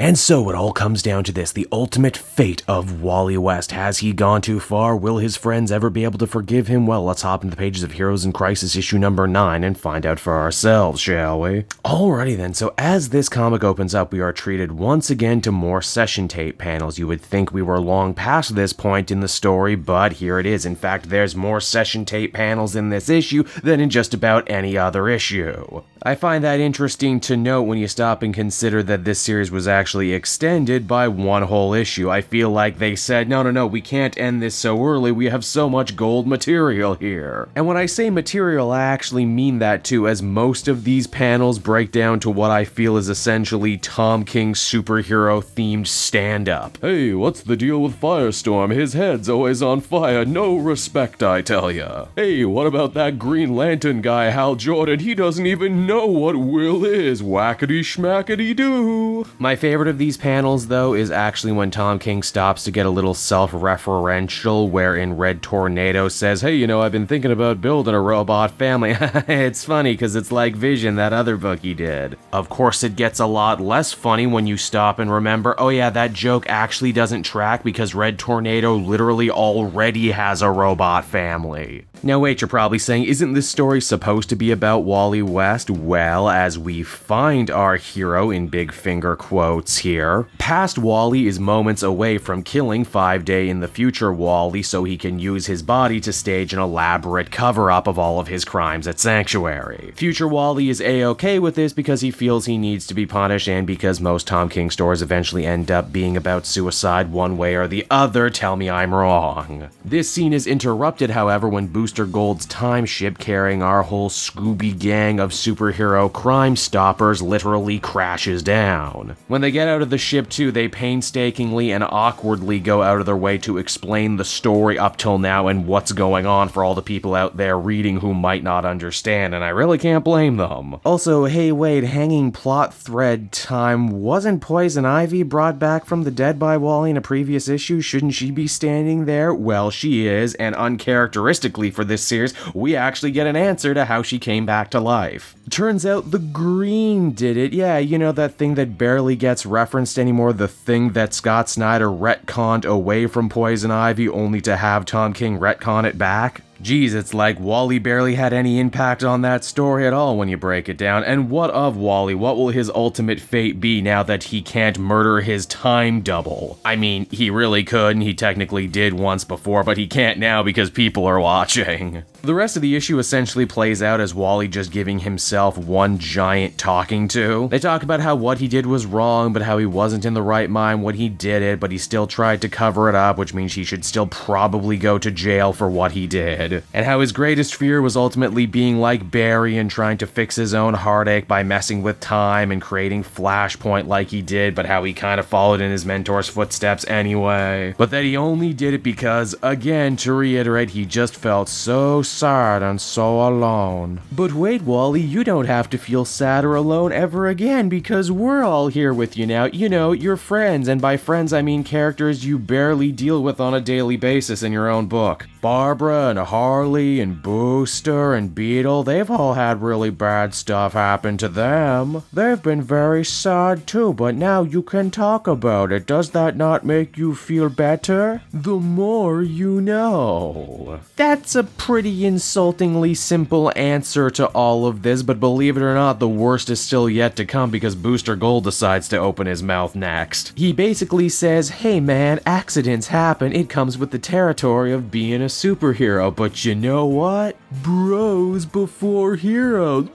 And so it all comes down to this, the ultimate fate of Wally West. Has he gone too far? Will his friends ever be able to forgive him? Well, let's hop into the pages of Heroes in Crisis issue number 9 and find out for ourselves, shall we? Alrighty then, so as this comic opens up, we are treated once again to more session tape panels. You would think we were long past this point in the story, but here it is. In fact, there's more session tape panels in this issue than in just about any other issue. I find that interesting to note when you stop and consider that this series was actually extended by one whole issue. I feel like they said, no, we can't end this so early, we have so much gold material here. And when I say material, I actually mean that too, as most of these panels break down to what I feel is essentially Tom King's superhero-themed stand-up. Hey, what's the deal with Firestorm? His head's always on fire, no respect, I tell ya. Hey, what about that Green Lantern guy, Hal Jordan? He doesn't even know what will is, whackity schmackity doo. My favorite of these panels, though, is actually when Tom King stops to get a little self-referential, wherein Red Tornado says, hey, I've been thinking about building a robot family. It's funny, because it's like Vision, that other book he did. Of course, it gets a lot less funny when you stop and remember, oh yeah, that joke actually doesn't track because Red Tornado literally already has a robot family. Now wait, you're probably saying, isn't this story supposed to be about Wally West? Well, as we find our hero, in big finger quotes here, past Wally is moments away from killing 5-day in the future Wally so he can use his body to stage an elaborate cover-up of all of his crimes at Sanctuary. Future Wally is a-okay with this because he feels he needs to be punished and because most Tom King stories eventually end up being about suicide one way or the other. Tell me I'm wrong. This scene is interrupted, however, when Booster Gold's time ship carrying our whole Scooby gang of superhero crime stoppers literally crashes down. When they get out of the ship too, they painstakingly and awkwardly go out of their way to explain the story up till now and what's going on for all the people out there reading who might not understand, and I really can't blame them. Also, hey wait, hanging plot thread time, wasn't Poison Ivy brought back from the dead by Wally in a previous issue? Shouldn't she be standing there? Well, she is, and uncharacteristically for this series, we actually get an answer to how she came back to life. Turns out the Green did it. Yeah, that thing that barely gets referenced anymore, the thing that Scott Snyder retconned away from Poison Ivy only to have Tom King retcon it back. Geez, it's like Wally barely had any impact on that story at all when you break it down. And what of Wally? What will his ultimate fate be now that he can't murder his time double? I mean, he really could, and he technically did once before, but he can't now because people are watching. The rest of the issue essentially plays out as Wally just giving himself one giant talking to. They talk about how what he did was wrong, but how he wasn't in the right mind when he did it, but he still tried to cover it up, which means he should still probably go to jail for what he did. And how his greatest fear was ultimately being like Barry and trying to fix his own heartache by messing with time and creating Flashpoint like he did, but how he kind of followed in his mentor's footsteps anyway. But that he only did it because, again, to reiterate, he just felt so sad and so alone. But wait, Wally, you don't have to feel sad or alone ever again because we're all here with you now. Your friends, and by friends I mean characters you barely deal with on a daily basis in your own book. Barbara and Harley and Booster and Beetle, they've all had really bad stuff happen to them. They've been very sad too, but now you can talk about it. Does that not make you feel better? The more you know. That's a pretty insultingly simple answer to all of this, but believe it or not, the worst is still yet to come because Booster Gold decides to open his mouth next. He basically says, hey man, accidents happen, it comes with the territory of being a superhero, but you know what? Bros before heroes.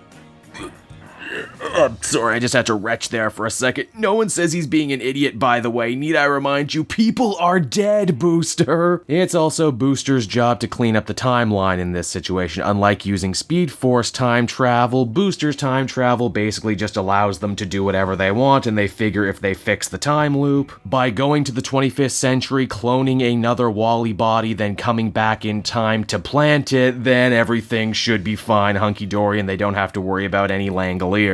Sorry, I just had to retch there for a second. No one says he's being an idiot, by the way. Need I remind you, people are dead, Booster. It's also Booster's job to clean up the timeline in this situation. Unlike using Speed Force time travel, Booster's time travel basically just allows them to do whatever they want, and they figure if they fix the time loop, by going to the 25th century, cloning another Wally body, then coming back in time to plant it, then everything should be fine, hunky-dory, and they don't have to worry about any Langoliers.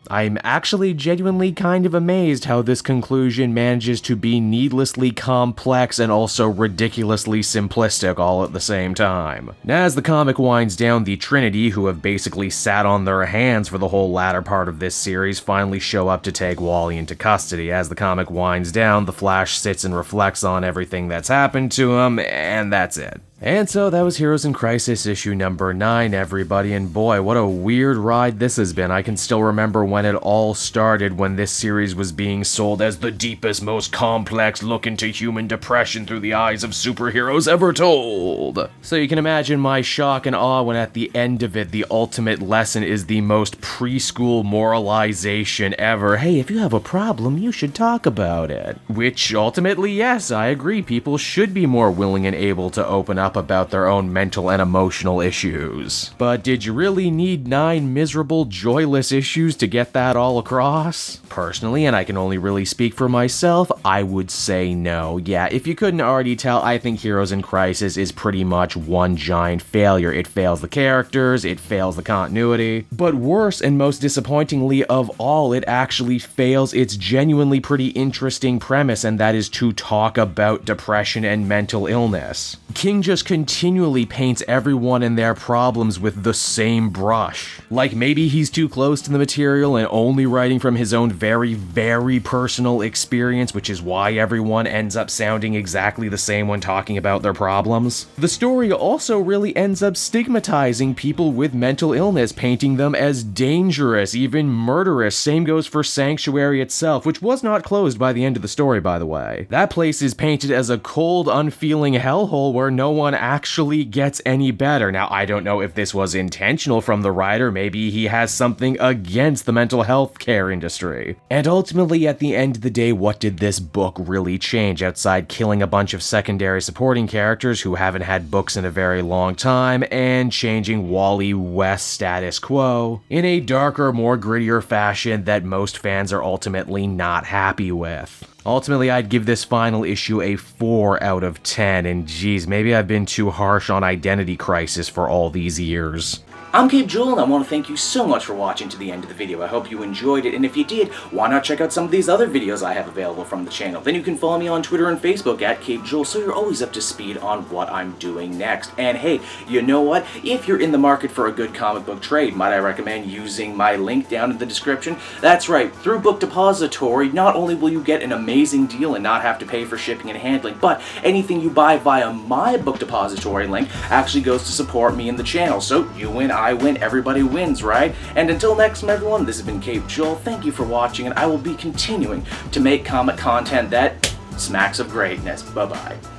I'm actually genuinely kind of amazed how this conclusion manages to be needlessly complex and also ridiculously simplistic all at the same time. As the comic winds down, the Trinity, who have basically sat on their hands for the whole latter part of this series, finally show up to take Wally into custody. As the comic winds down, the Flash sits and reflects on everything that's happened to him, and that's it. And so that was Heroes in Crisis issue number 9, everybody, and boy, what a weird ride this has been. I can still remember when it all started, when this series was being sold as the deepest, most complex look into human depression through the eyes of superheroes ever told. So you can imagine my shock and awe when at the end of it, the ultimate lesson is the most preschool moralization ever. Hey, if you have a problem, you should talk about it. Which ultimately, yes, I agree, people should be more willing and able to open up about their own mental and emotional issues. But did you really need 9 miserable, joyless issues to get that all across? Personally, and I can only really speak for myself, I would say no. Yeah, if you couldn't already tell, I think Heroes in Crisis is pretty much one giant failure. It fails the characters, it fails the continuity, but worse and most disappointingly of all, it actually fails its genuinely pretty interesting premise, and that is to talk about depression and mental illness. King just continually paints everyone and their problems with the same brush. Like maybe he's too close to the material and only writing from his own very, very personal experience, which is why everyone ends up sounding exactly the same when talking about their problems. The story also really ends up stigmatizing people with mental illness, painting them as dangerous, even murderous. Same goes for Sanctuary itself, which was not closed by the end of the story, by the way. That place is painted as a cold, unfeeling hellhole where no one actually gets any better. Now, I don't know if this was intentional from the writer, maybe he has something against the mental health care industry. And ultimately, at the end of the day, what did this book really change outside killing a bunch of secondary supporting characters who haven't had books in a very long time, and changing Wally West's status quo in a darker, more grittier fashion that most fans are ultimately not happy with? Ultimately, I'd give this final issue a 4 out of 10, and geez, maybe I've been too harsh on Identity Crisis for all these years. I'm Cape Joel, and I want to thank you so much for watching to the end of the video. I hope you enjoyed it, and if you did, why not check out some of these other videos I have available from the channel. Then you can follow me on Twitter and Facebook at Cape Joel, so you're always up to speed on what I'm doing next. And hey, you know what? If you're in the market for a good comic book trade, might I recommend using my link down in the description? That's right, through Book Depository, not only will you get an amazing deal and not have to pay for shipping and handling, but anything you buy via my Book Depository link actually goes to support me and the channel. So you win, I win, everybody wins, right? And until next time, everyone, this has been Cape Joel. Thank you for watching, and I will be continuing to make comic content that smacks of greatness. Bye-bye.